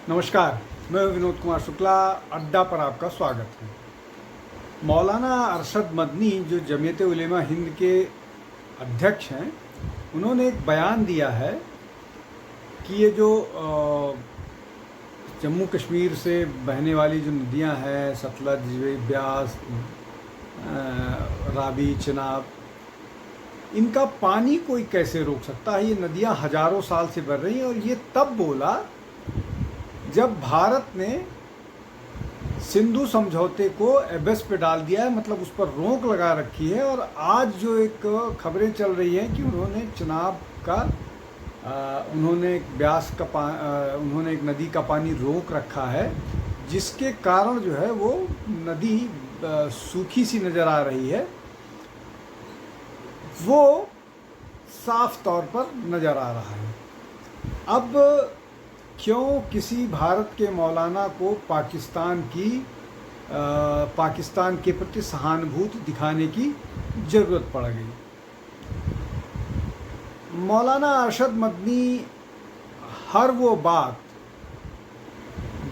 नमस्कार, मैं विनोद कुमार शुक्ला। अड्डा पर आपका स्वागत है। मौलाना अरशद मदनी जो जमीयत उलेमा हिंद के अध्यक्ष हैं, उन्होंने एक बयान दिया है कि ये जो जम्मू कश्मीर से बहने वाली जो नदियां हैं, सतलज, ब्यास, रावी, चिनाब, इनका पानी कोई कैसे रोक सकता है। ये नदियां हजारों साल से बह रही हैं और ये तब बोला जब भारत ने सिंधु समझौते को एबेस पे डाल दिया है, मतलब उस पर रोक लगा रखी है। और आज जो एक खबरें चल रही हैं कि उन्होंने चिनाब का उन्होंने एक ब्यास का उन्होंने एक नदी का पानी रोक रखा है, जिसके कारण जो है वो नदी सूखी सी नज़र आ रही है। वो साफ तौर पर नज़र आ रहा है। अब क्यों किसी भारत के मौलाना को पाकिस्तान के प्रति सहानुभूति दिखाने की ज़रूरत पड़ गई। मौलाना अरशद मदनी हर वो बात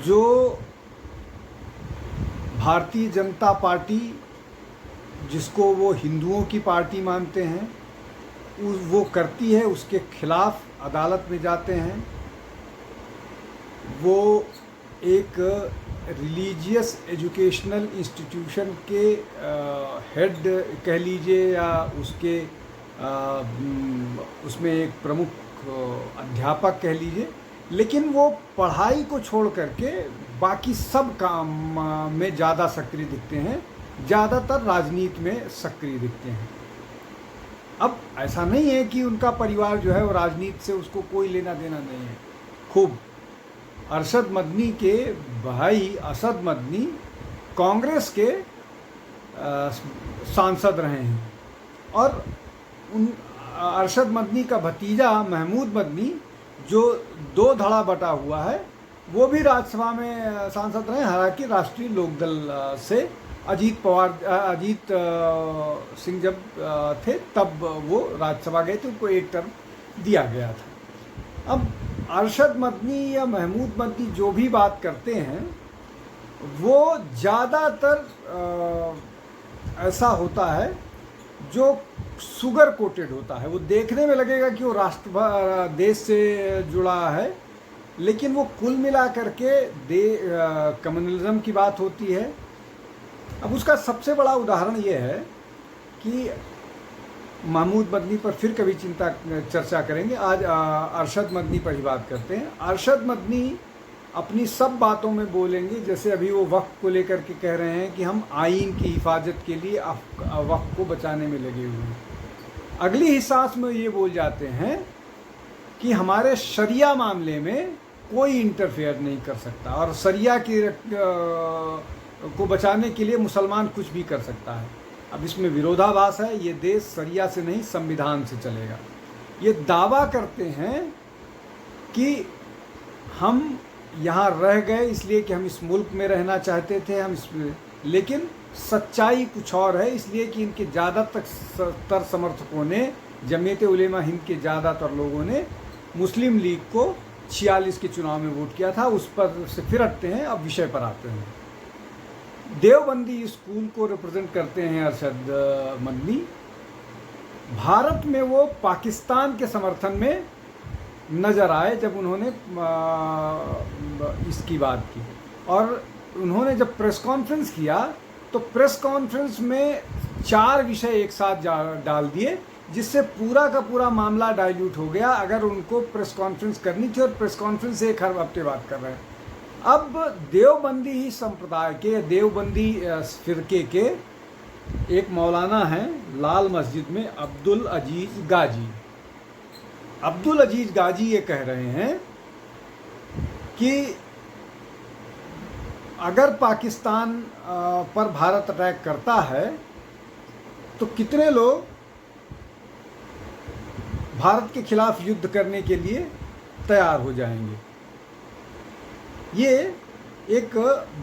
जो भारतीय जनता पार्टी, जिसको वो हिंदुओं की पार्टी मानते हैं, वो करती है, उसके खिलाफ अदालत में जाते हैं। वो एक रिलीजियस एजुकेशनल इंस्टीट्यूशन के हेड कह लीजिए, या उसमें एक प्रमुख अध्यापक कह लीजिए, लेकिन वो पढ़ाई को छोड़ करके बाकी सब काम में ज़्यादा सक्रिय दिखते हैं, ज़्यादातर राजनीति में सक्रिय दिखते हैं। अब ऐसा नहीं है कि उनका परिवार जो है वो राजनीति से उसको कोई लेना देना नहीं है। खूब अरशद मदनी के भाई असद मदनी कांग्रेस के सांसद रहे हैं, और उन अरशद मदनी का भतीजा महमूद मदनी जो दो धड़ा बटा हुआ है, वो भी राज्यसभा में सांसद रहे। हालांकि राष्ट्रीय लोकदल से अजीत सिंह जब थे तब वो राज्यसभा गए थे, उनको एक टर्म दिया गया था। अब अरशद मदनी या महमूद मदनी जो भी बात करते हैं, वो ज़्यादातर ऐसा होता है जो शुगर कोटेड होता है। वो देखने में लगेगा कि वो देश से जुड़ा है, लेकिन वो कुल मिला करके कम्युनलिज्म की बात होती है। अब उसका सबसे बड़ा उदाहरण ये है कि महमूद मदनी पर फिर कभी चर्चा करेंगे, आज अरशद मदनी पर ही बात करते हैं। अरशद मदनी अपनी सब बातों में बोलेंगे, जैसे अभी वो वक्फ को लेकर के कह रहे हैं कि हम आइन की हिफाजत के लिए वक्फ को बचाने में लगे हुए हैं। अगली ही सांस में ये बोल जाते हैं कि हमारे शरिया मामले में कोई इंटरफेयर नहीं कर सकता, और शरिया को बचाने के लिए मुसलमान कुछ भी कर सकता है। अब इसमें विरोधाभास है। ये देश शरिया से नहीं, संविधान से चलेगा। ये दावा करते हैं कि हम यहाँ रह गए इसलिए कि हम इस मुल्क में रहना चाहते थे, लेकिन सच्चाई कुछ और है। इसलिए कि इनके ज़्यादातर समर्थकों ने, जमीयत उलेमा हिंद के ज़्यादातर लोगों ने मुस्लिम लीग को 46 के चुनाव में वोट किया था। उस पर से फिर हटते हैं, अब विषय पर आते हैं। देवबंदी स्कूल को रिप्रेजेंट करते हैं अरशद मदनी। भारत में वो पाकिस्तान के समर्थन में नज़र आए जब उन्होंने इसकी बात की, और उन्होंने जब प्रेस कॉन्फ्रेंस किया तो प्रेस कॉन्फ्रेंस में 4 विषय एक साथ डाल दिए, जिससे पूरा का पूरा मामला डाइल्यूट हो गया। अगर उनको प्रेस कॉन्फ्रेंस करनी थी, और प्रेस कॉन्फ्रेंस से 1 हफ्ते बात कर रहे हैं। अब देवबंदी ही संप्रदाय के, देवबंदी फिरके के एक मौलाना हैं लाल मस्जिद में, अब्दुल अजीज गाजी। अब्दुल अजीज गाजी ये कह रहे हैं कि अगर पाकिस्तान पर भारत अटैक करता है तो कितने लोग भारत के खिलाफ युद्ध करने के लिए तैयार हो जाएंगे। ये एक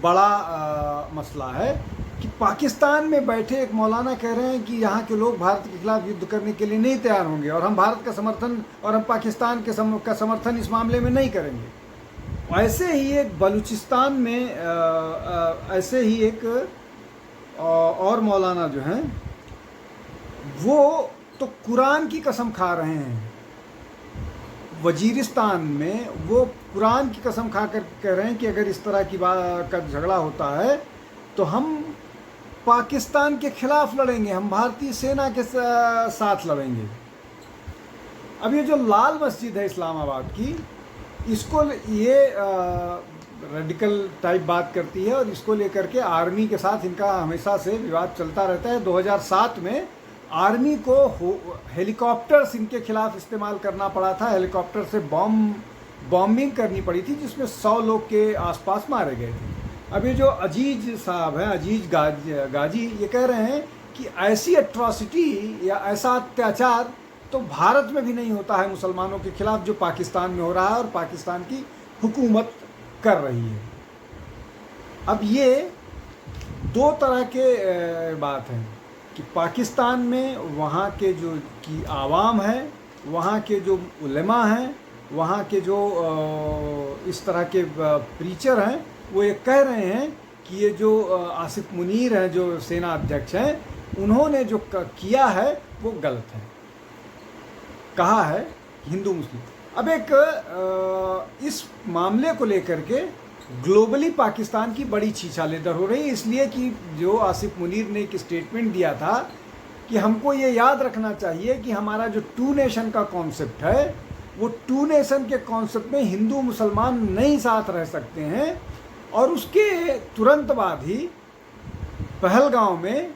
बड़ा मसला है कि पाकिस्तान में बैठे एक मौलाना कह रहे हैं कि यहाँ के लोग भारत के खिलाफ युद्ध करने के लिए नहीं तैयार होंगे, और हम भारत का समर्थन और हम पाकिस्तान का समर्थन इस मामले में नहीं करेंगे। ऐसे ही एक बलूचिस्तान में ऐसे ही एक और मौलाना जो हैं वो तो कुरान की कसम खा रहे हैं। वजीरिस्तान में वो कुरान की कसम खा कर कह रहे हैं कि अगर इस तरह की बात का झगड़ा होता है तो हम पाकिस्तान के खिलाफ लड़ेंगे, हम भारतीय सेना के साथ लड़ेंगे। अब ये जो लाल मस्जिद है इस्लामाबाद की, इसको ये रेडिकल टाइप बात करती है और इसको लेकर के आर्मी के साथ इनका हमेशा से विवाद चलता रहता है। 2007 में आर्मी को हेलीकॉप्टर्स इनके खिलाफ इस्तेमाल करना पड़ा था, हेलीकॉप्टर से बॉम्बिंग करनी पड़ी थी जिसमें 100 लोग के आसपास मारे गए थे। अब ये जो अजीज साहब हैं, अजीज गाजी, ये कह रहे हैं कि ऐसी एट्रॉसिटी या ऐसा अत्याचार तो भारत में भी नहीं होता है मुसलमानों के खिलाफ जो पाकिस्तान में हो रहा है और पाकिस्तान की हुकूमत कर रही है। अब ये दो तरह के बात है कि पाकिस्तान में वहाँ के जो की आवाम है, वहाँ के जो उलेमा हैं, वहाँ के जो इस तरह के प्रीचर हैं, वो ये कह रहे हैं कि ये जो आसिफ मुनीर हैं जो सेना अध्यक्ष हैं, उन्होंने जो किया है वो गलत है, कहा है हिंदू मुस्लिम। अब एक इस मामले को लेकर के ग्लोबली पाकिस्तान की बड़ी छीछालेदर हो रही है, इसलिए कि जो आसिफ मुनीर ने एक स्टेटमेंट दिया था कि हमको ये याद रखना चाहिए कि हमारा जो टू नेशन का कॉन्सेप्ट है, वो टू नेशन के कॉन्सेप्ट में हिंदू मुसलमान नहीं साथ रह सकते हैं। और उसके तुरंत बाद ही पहलगांव में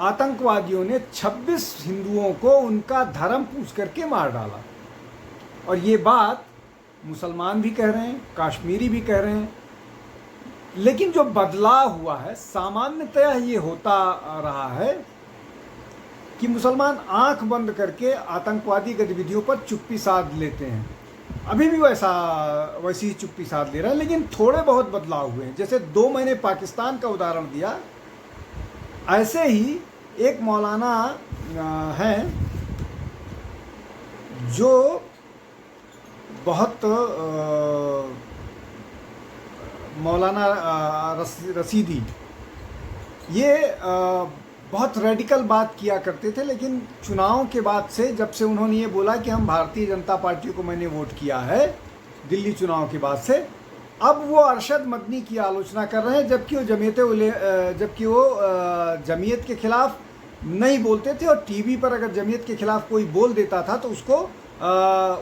आतंकवादियों ने 26 हिंदुओं को उनका धर्म पूछ करके मार डाला। और ये बात मुसलमान भी कह रहे हैं, कश्मीरी भी कह रहे हैं। लेकिन जो बदलाव हुआ है, सामान्यतः ये होता रहा है कि मुसलमान आंख बंद करके आतंकवादी गतिविधियों पर चुप्पी साध लेते हैं। अभी भी वैसी चुप्पी साध ले रहे हैं, लेकिन थोड़े बहुत बदलाव हुए हैं। जैसे 2 महीने पाकिस्तान का उदाहरण दिया, ऐसे ही एक मौलाना हैं जो बहुत मौलाना रसीदी, ये बहुत रेडिकल बात किया करते थे, लेकिन चुनाव के बाद से जब से उन्होंने ये बोला कि हम भारतीय जनता पार्टी को मैंने वोट किया है दिल्ली चुनाव के बाद से, अब वो अरशद मदनी की आलोचना कर रहे हैं, जबकि वो जमीयत के खिलाफ नहीं बोलते थे और टीवी पर अगर जमीयत के खिलाफ कोई बोल देता था तो उसको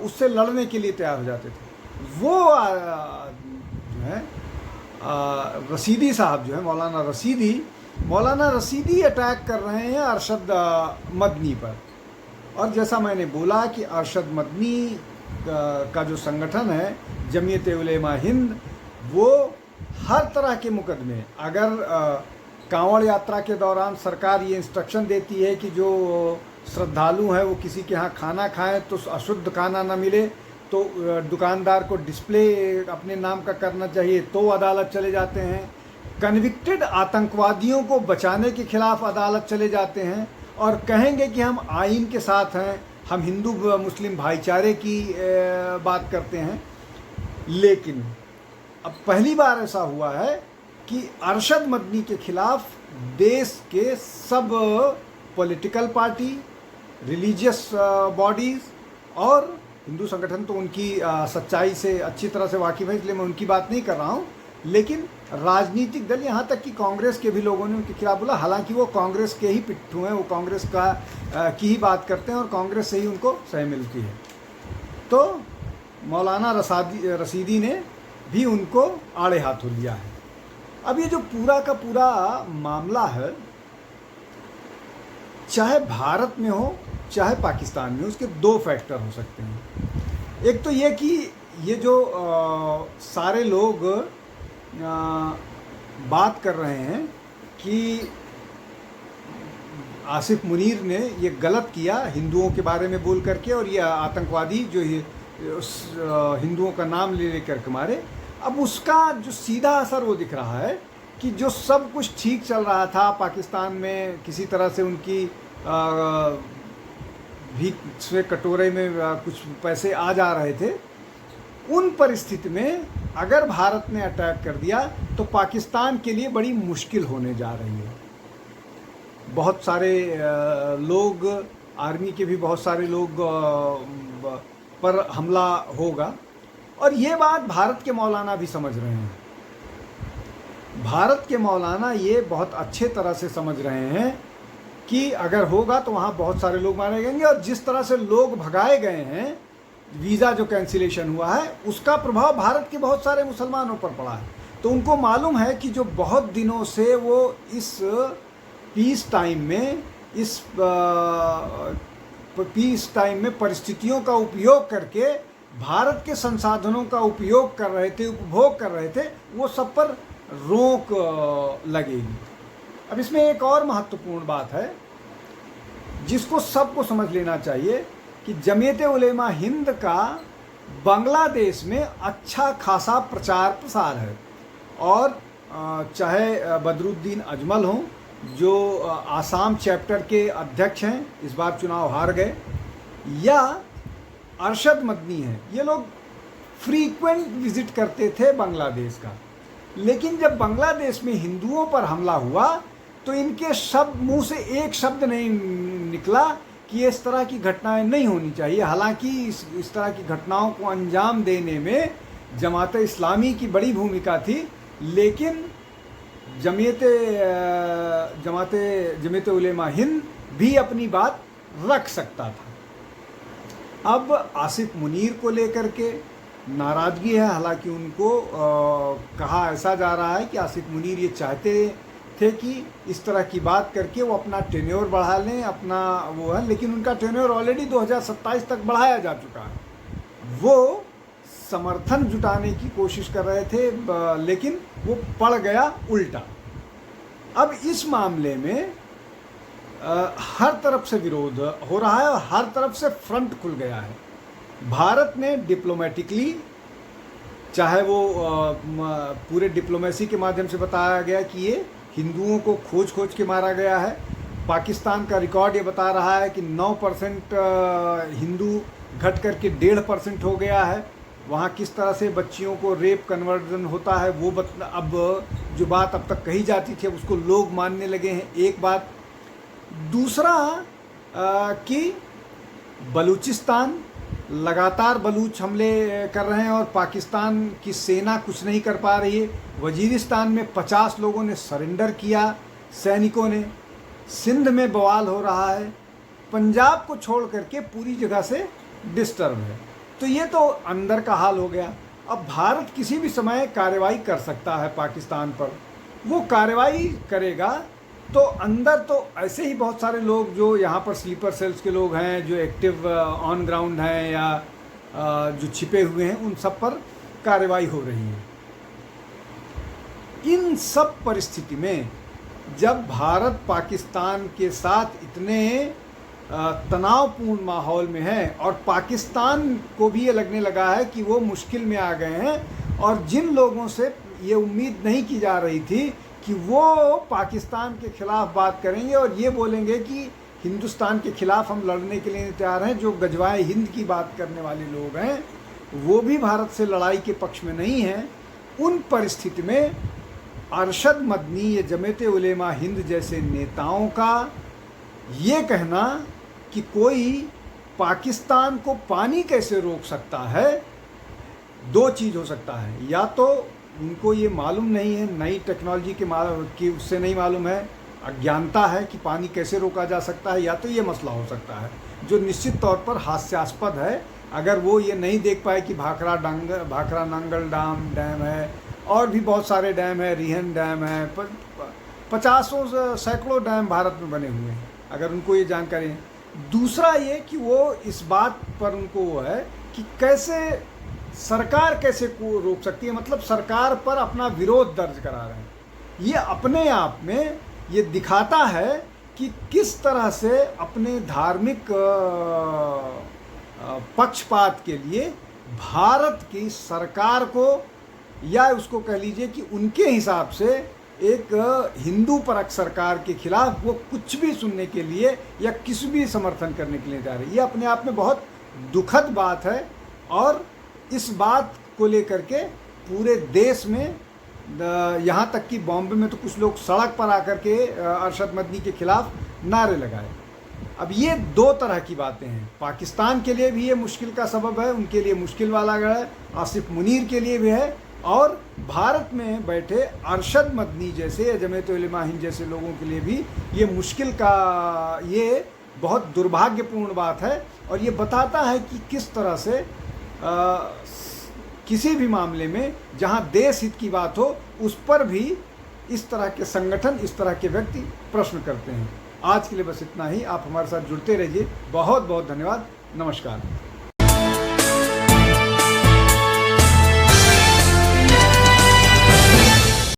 उससे लड़ने के लिए तैयार हो जाते थे। वो जो है रसीदी साहब जो है, मौलाना रसीदी अटैक कर रहे हैं अरशद मदनी पर। और जैसा मैंने बोला कि अरशद मदनी का जो संगठन है जमीयत उलेमा हिंद, वो हर तरह के मुकदमे, अगर कांवड़ यात्रा के दौरान सरकार ये इंस्ट्रक्शन देती है कि जो श्रद्धालु हैं वो किसी के यहाँ खाना खाएं तो अशुद्ध खाना ना मिले, तो दुकानदार को डिस्प्ले अपने नाम का करना चाहिए, तो अदालत चले जाते हैं। कन्विक्टेड आतंकवादियों को बचाने के खिलाफ अदालत चले जाते हैं और कहेंगे कि हम आइन के साथ हैं, हम हिंदू मुस्लिम भाईचारे की बात करते हैं। लेकिन अब पहली बार ऐसा हुआ है कि अरशद मदनी के खिलाफ देश के सब पॉलिटिकल पार्टी, रिलीजियस बॉडीज़ और हिंदू संगठन तो उनकी सच्चाई से अच्छी तरह से वाकिफ़ है, इसलिए मैं उनकी बात नहीं कर रहा हूँ, लेकिन राजनीतिक दल, यहाँ तक कि कांग्रेस के भी लोगों ने उनके खिलाफ बोला। हालांकि वो कांग्रेस के ही पिट्ठू हैं, वो कांग्रेस की ही बात करते हैं और कांग्रेस से ही उनको सह मिलती है। तो मौलाना रसीदी ने भी उनको आड़े हाथों लिया है। अब ये जो पूरा का पूरा मामला है, चाहे भारत में हो चाहे पाकिस्तान में, उसके 2 फैक्टर हो सकते हैं। एक तो ये कि ये जो सारे लोग बात कर रहे हैं कि आसिफ मुनीर ने ये गलत किया हिंदुओं के बारे में बोल करके, और ये आतंकवादी जो हिंदुओं का नाम ले लेकर के मारे। अब उसका जो सीधा असर वो दिख रहा है कि जो सब कुछ ठीक चल रहा था पाकिस्तान में, किसी तरह से उनकी भीख से कटोरे में कुछ पैसे आ जा रहे थे, उन परिस्थिति में अगर भारत ने अटैक कर दिया तो पाकिस्तान के लिए बड़ी मुश्किल होने जा रही है। बहुत सारे लोग, आर्मी के भी बहुत सारे लोग पर हमला होगा, और ये बात भारत के मौलाना भी समझ रहे हैं। भारत के मौलाना ये बहुत अच्छे तरह से समझ रहे हैं कि अगर होगा तो वहाँ बहुत सारे लोग मारे जाएंगे, और जिस तरह से लोग भगाए गए हैं, वीज़ा जो कैंसिलेशन हुआ है, उसका प्रभाव भारत के बहुत सारे मुसलमानों पर पड़ा है। तो उनको मालूम है कि जो बहुत दिनों से वो इस पीस टाइम में परिस्थितियों का उपयोग करके भारत के संसाधनों का उपयोग कर रहे थे, उपभोग कर रहे थे, वो सब पर रोक लगेगी। अब इसमें एक और महत्वपूर्ण बात है जिसको सबको समझ लेना चाहिए कि जमीयत उलेमा हिंद का बांग्लादेश में अच्छा खासा प्रचार प्रसार है, और चाहे बदरुद्दीन अजमल हों जो आसाम चैप्टर के अध्यक्ष हैं, इस बार चुनाव हार गए, या अरशद मदनी हैं, ये लोग फ्रीक्वेंट विजिट करते थे बांग्लादेश का। लेकिन जब बांग्लादेश में हिंदुओं पर हमला हुआ तो इनके मुंह से एक शब्द नहीं निकला कि इस तरह की घटनाएं नहीं होनी चाहिए। हालांकि इस तरह की घटनाओं को अंजाम देने में जमात इस्लामी की बड़ी भूमिका थी, लेकिन जमीयत उलेमा हिंद भी अपनी बात रख सकता था। अब आसिफ मुनीर को लेकर के नाराज़गी है। हालांकि उनको कहा ऐसा जा रहा है कि आसिफ मुनीर ये चाहते थे कि इस तरह की बात करके वो अपना टेन्योर बढ़ा लें, अपना वो है, लेकिन उनका टेन्योर ऑलरेडी 2027 तक बढ़ाया जा चुका है। वो समर्थन जुटाने की कोशिश कर रहे थे, लेकिन वो पड़ गया उल्टा। अब इस मामले में हर तरफ से विरोध हो रहा है और हर तरफ से फ्रंट खुल गया है। भारत ने डिप्लोमेटिकली, चाहे वो पूरे डिप्लोमेसी के माध्यम से बताया गया कि ये हिंदुओं को खोज के मारा गया है। पाकिस्तान का रिकॉर्ड ये बता रहा है कि 9% हिंदू घट करके 1.5% हो गया है। वहाँ किस तरह से बच्चियों को रेप कन्वर्जन होता है वो अब जो बात अब तक कही जाती थी, अब उसको लोग मानने लगे हैं। एक बात। दूसरा कि बलूचिस्तान लगातार बलूच हमले कर रहे हैं और पाकिस्तान की सेना कुछ नहीं कर पा रही है। वजीरिस्तान में 50 लोगों ने सरेंडर किया, सैनिकों ने। सिंध में बवाल हो रहा है। पंजाब को छोड़ करके पूरी जगह से डिस्टर्ब है। तो ये तो अंदर का हाल हो गया। अब भारत किसी भी समय कार्रवाई कर सकता है पाकिस्तान पर। वो कार्रवाई करेगा तो अंदर तो ऐसे ही बहुत सारे लोग जो यहाँ पर स्लीपर सेल्स के लोग हैं, जो एक्टिव ऑन ग्राउंड हैं या जो छिपे हुए हैं, उन सब पर कार्रवाई हो रही है। इन सब परिस्थिति में जब भारत पाकिस्तान के साथ इतने तनावपूर्ण माहौल में है और पाकिस्तान को भी ये लगने लगा है कि वो मुश्किल में आ गए हैं, और जिन लोगों से ये उम्मीद नहीं की जा रही थी कि वो पाकिस्तान के खिलाफ बात करेंगे और ये बोलेंगे कि हिंदुस्तान के खिलाफ हम लड़ने के लिए तैयार हैं, जो गजवाए हिंद की बात करने वाले लोग हैं वो भी भारत से लड़ाई के पक्ष में नहीं हैं। उन परिस्थिति में अरशद मदनी, ये जमीयत उलेमा हिंद जैसे नेताओं का ये कहना कि कोई पाकिस्तान को पानी कैसे रोक सकता है, दो चीज़ हो सकता है। या तो उनको ये मालूम नहीं है, नई टेक्नोलॉजी की उससे नहीं मालूम है, अज्ञानता है कि पानी कैसे रोका जा सकता है, या तो ये मसला हो सकता है जो निश्चित तौर पर हास्यास्पद है। अगर वो ये नहीं देख पाए कि भाखरा नांगल डैम है और भी बहुत सारे डैम है, रिहन डैम है, 50 सैकड़ों डैम भारत में बने हुए हैं, अगर उनको ये जानकारी है। दूसरा ये कि वो इस बात पर उनको वो है कि कैसे सरकार कैसे को रोक सकती है, मतलब सरकार पर अपना विरोध दर्ज करा रहे हैं। ये अपने आप में ये दिखाता है कि किस तरह से अपने धार्मिक पक्षपात के लिए भारत की सरकार को, या उसको कह लीजिए कि उनके हिसाब से एक हिंदू परक सरकार के खिलाफ वो कुछ भी सुनने के लिए या किसी भी समर्थन करने के लिए जा रही है। ये अपने आप में बहुत दुखद बात है, और इस बात को लेकर के पूरे देश में, यहाँ तक कि बॉम्बे में तो कुछ लोग सड़क पर आकर के अरशद मदनी के खिलाफ नारे लगाए। अब ये दो तरह की बातें हैं। पाकिस्तान के लिए भी ये मुश्किल का सबब है, उनके लिए मुश्किल वाला है, आसिफ मुनीर के लिए भी है, और भारत में बैठे अरशद मदनी जैसे या जमीयत उलमा हिंद जैसे लोगों के लिए भी ये मुश्किल का, ये बहुत दुर्भाग्यपूर्ण बात है। और ये बताता है कि किस तरह से किसी भी मामले में जहां देश हित की बात हो उस पर भी इस तरह के संगठन, इस तरह के व्यक्ति प्रश्न करते हैं। आज के लिए बस इतना ही। आप हमारे साथ जुड़ते रहिए। बहुत बहुत धन्यवाद। नमस्कार।